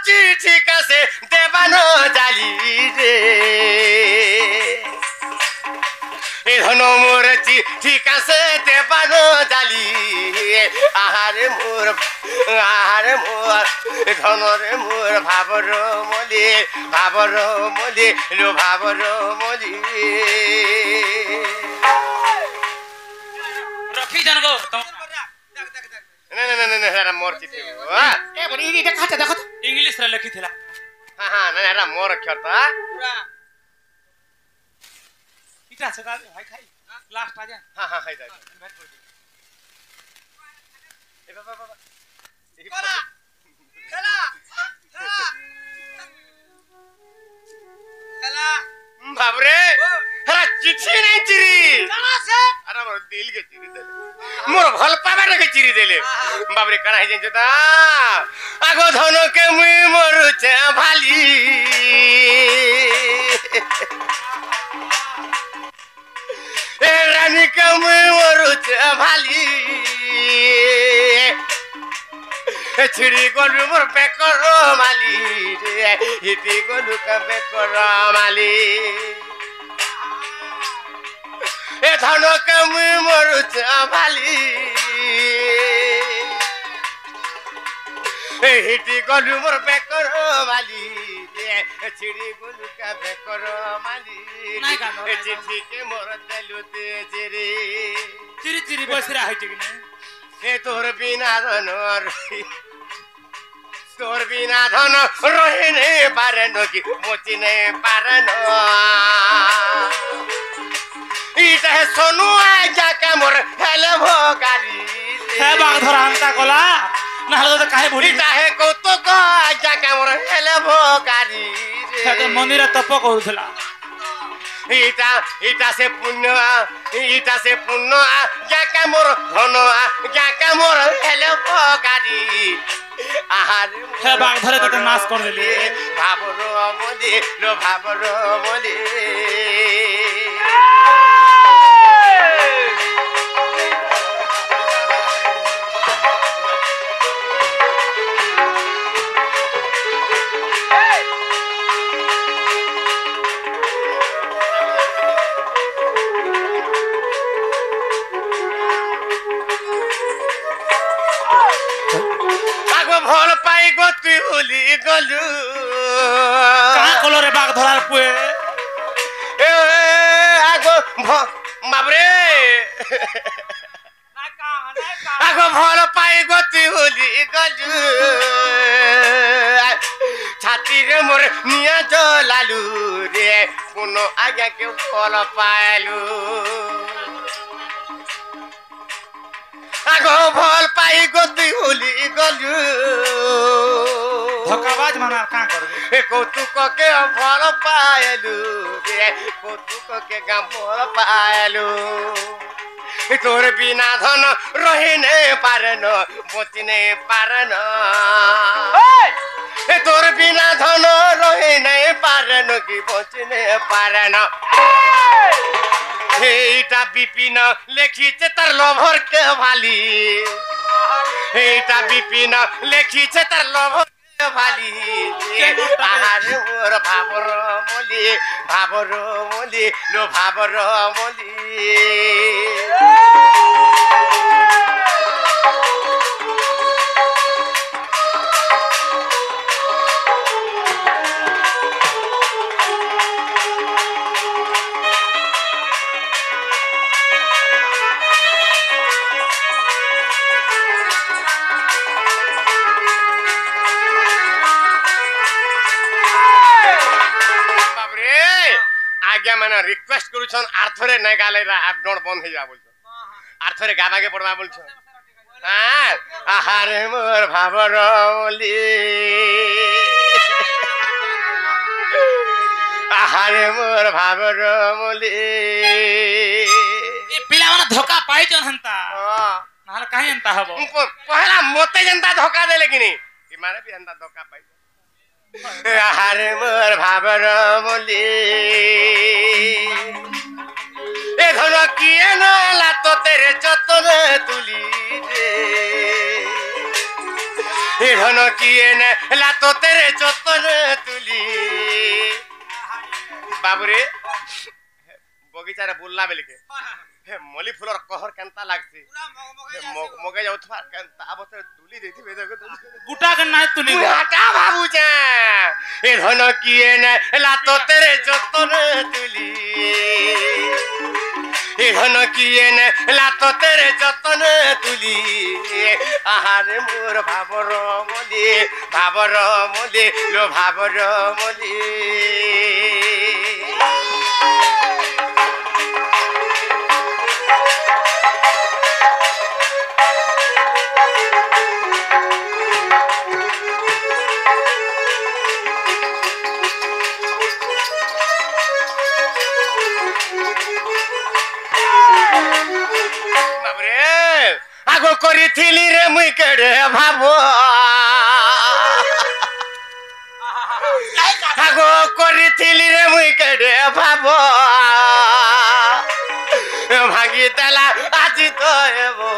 ঠিক আছে দেবানো জালি রে এ ধন মোর ঠিক আছে দেবানো জালি আহারে মোর ধনরে মোর ভাবর মলি লো ভাবর মলি রফি জান গো না না না না এটা মোর চিঠি এ বলি এটা খাতা দেখো তো ইংলিশ রে লেখিଥିଲା হ্যাঁ হ্যাঁ না এটা মোর ক্ষত পুরা এটা আছে দাদা ভাই খাই লাস্ট আ যান হ্যাঁ হ্যাঁ খাই দাও এ বাবা বাবা খেলা খেলা খেলা বাবরে হ্যাঁ চিঠি নাই চিরি কানা আছে আরে মোর দিল কে চিরি দেলে মোর ভাল পাবার কে চিরি দেলে বাবরে কানা হই যাইছে তা আগো ধন কে মুই মরুছে ভালি এ রানী কে মুই মরুছে ভালি ছিড়ি গলু মোর বেকর মালি রে হিটি গলু কা বেকর মালি এ ধন কে মুই মরুছে ভালি হিটি গলু মোর বেকর মালি রে ছিড়ি গলু কা বেকর মালি নাই গানো, নাই গানো। চিঠি কে মোর দেলু তে চিরি চিরি চিরি বসরা হইছে কি না এ তোর বিনা ধন তোর বিনা ধন রহিনে পারেন কি মচিনে পারেন ইটা হে সোনু যাকে মোর হেলে ভগারি হে বাঘ ধরা আনতা কলা না হলে তো কাহে ভুলি ইটা হে কৌতুক যাকে মোর হেলে ভগারি সে তো মন্দিরে তপ করুଥିଲା ইটা সে পুণ্য যাকে মোর ধন যাকে মোর হেলে ভগারি আহারে হে বাঘ ধরে তোকে নাশ করে দিলি ভাবর বলি লো ভাবর বলি আগো ভাল পাই গতি হলি গলু কাহা কলরে বাঘ ধরার পুয়ে এ আগো বাবরে আগো ভাল পাই গতি হলি গলু ছাতিরে মোর নিয়া জলালু রে কোন আগে কে ফল পাইলু আগো ভাল পাই গতি হলি গলু ধোকাবাজ মানার কাঁ করবে এ কৌতুক কে ফল পাইলু রে কৌতুক কে গা ফল পাইলু তোর বিনা ধন রহিনে পারেন বচিনে পারেন তোর বিনা ধন রহিনে পারেন কি বচিনে পারেন এইটা বিপিন লেখিছে তার লভর কে ভালি এইটা বিপিন লেখিছে তার লভর কে ভালি আহারে মোর ভাবর মলি লো ভাবর মলি आज्ञा मैंने रिक्वेस्ट करूछन आर्थरे नै गाले डोर बंद हो जा बोलछन आर्थरे गाबाके पड़वा बोलछन हां आहारे मोर भाबर ओली आहारे मोर भाबर ओली ए पिला माने धोका पाई जन हंता नाले काहे हंता हबो पहला मोते जनता धोखा देले कि नहीं कि मारे भी हंता धोखा पाई आहारे मोर भाबर ओली ए धन किए न लातो तेरे जतन तुली रे ଏ ଧନ କିଏ ନେଲା ତୋତେରେ ଯତନ ତୁଲି ବାବୁରେ ବଗିଚାରେ ବୁଲଲା ବେଲିକେ हे मली फुलर कहर केनता लागसी मगे जाउथवा केनता बते तुली देथिबे देखो गुटा के नाय तुली गुटा बाबू जा ए धन किए ने लातो तेरे जतन तुली ए धन किए ने लातो तेरे जतन तुली आहारे मोर भाबर मली लो भाबर मली आगो करिथिली रे मुई केडे भाबो आगो करिथिली रे मुई केडे भाबो भागी देला आजी तो एबो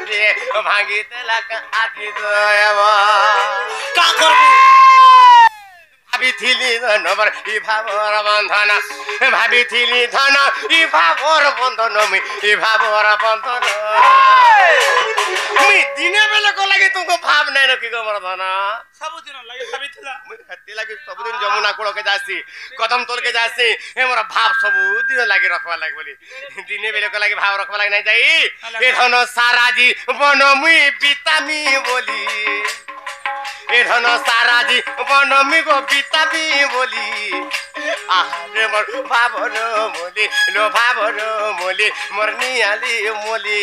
रे भागी देला आजी तो एबो का करबो भाबिथिली धनबर इ भाबर बंधन भाबिथिली धन इ भाबर बंधन मुई इ भाबर बंधन मुई दिने बेले को लागे तुमको भाव नै रखी गो मोर धन सब दिन लागे भाबिथिला मुई हत्ती लागे सब दिन जमुना कोड़ के जासी कदम तोल के जासी हे मोर भाव सब दिन लागे रखवा लागे बोली दिने बेले को लागे भाव रखवा लागे नै जाई ए धन सारा जी बन मुई पितामी बोली ए धन सारा जी बन मुई गो पितामी बोली आरे मोर भावर मोली लो भावर मोली मोर नियाली मोली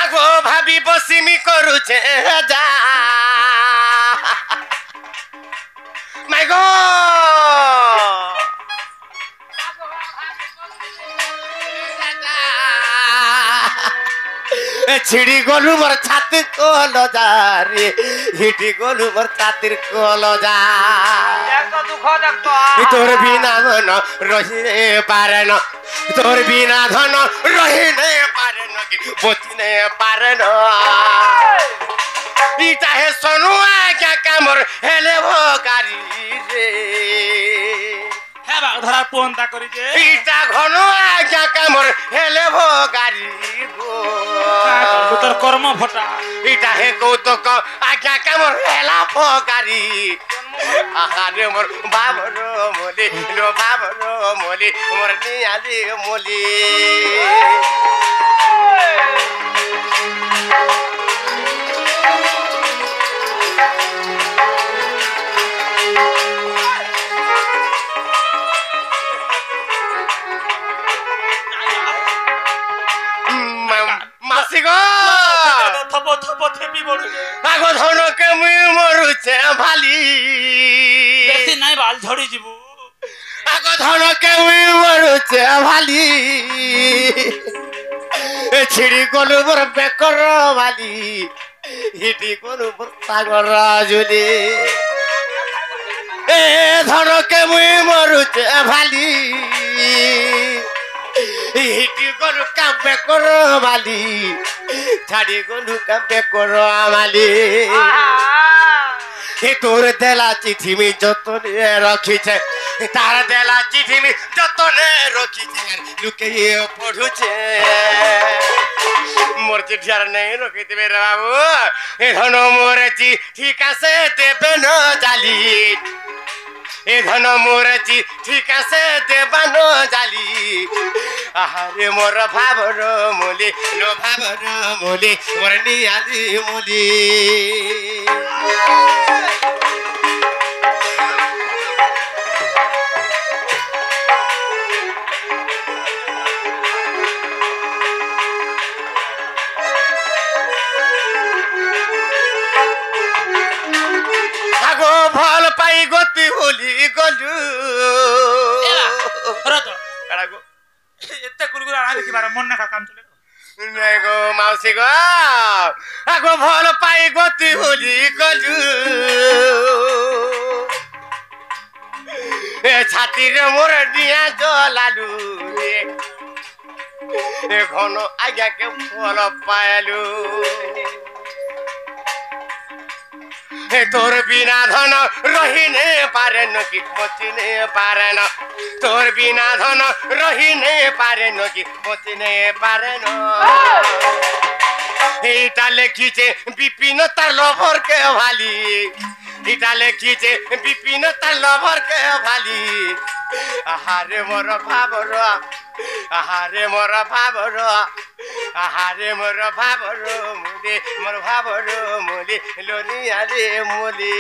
आगो भाभी बसिमी करुछे जा माय गॉड छिड़ी गलु मोर छाती कोल जा रे हिटी गलु मोर छातीर कोल जा एक दुख देखतो तोर बिना धन रही नै पारे न तोर बिना धन रही नै पारे न कि बची नै पारे न इ चाहे सनुआ क्या कामर हेले भोगारी रे हे बा धरा पोंता करी जे इटा घनुआ क्या कामर हेले भोगारी गो तोर कर्म फटा इटा हे कौतुक आज्ञा कामर हेला भोगारी आहारे मोर बाबर मोली लो बाबर मोली मोर नियाली मोली मासिगो थपो थपो थेपी बडु आगो धन के मुई मरुछे भाली बेसी नाइ बाल झडी जिबु आगो धन के मुई मरुछे भाली ए छिड़ी गलु मोर बेकर भाली हिटी गलु मोर सागर जुली ए धन के मुई मरुछे भाली हिटी गलु का बेकर भाली छाड़ी गलु का बेकर माली हे तोर देला चिठी में जतने रखिछे तार देला चिठी में जतने रखिछे लुके ये पढुछे मोर चिठी आर नहीं रखिते रे बाबू ए धन मोर चिठी कासे देबे न जाली ए धन मोर चिठी कासे देबा न जाली आहारे मोर भाबर मोली लो भाबर मोली मोर नियाली मोली आगो भल पाई गति होली गलु रत कागो एते गुलगुला आना देखि बार मन ना काम चले गो माउसी गो आगो भल पाई गति होली गलु ए छाती रे मोर डिया जलालु ए घन आज्ञा के फल पायलु ए तोर बिना धन रहिने पारेन कि बचिने पारेन तोर बिना धन रहिने पारेन कि बचिने पारेन इटा लेखिचे विपिन तार लभर के भाली इटा लेखिचे विपिन तार लभर के भाली आहारे मोर भाबर आहारे मोर भाबर आहारे मोर भाबर मुले मोर भाबर मुले लोनिया रे मुले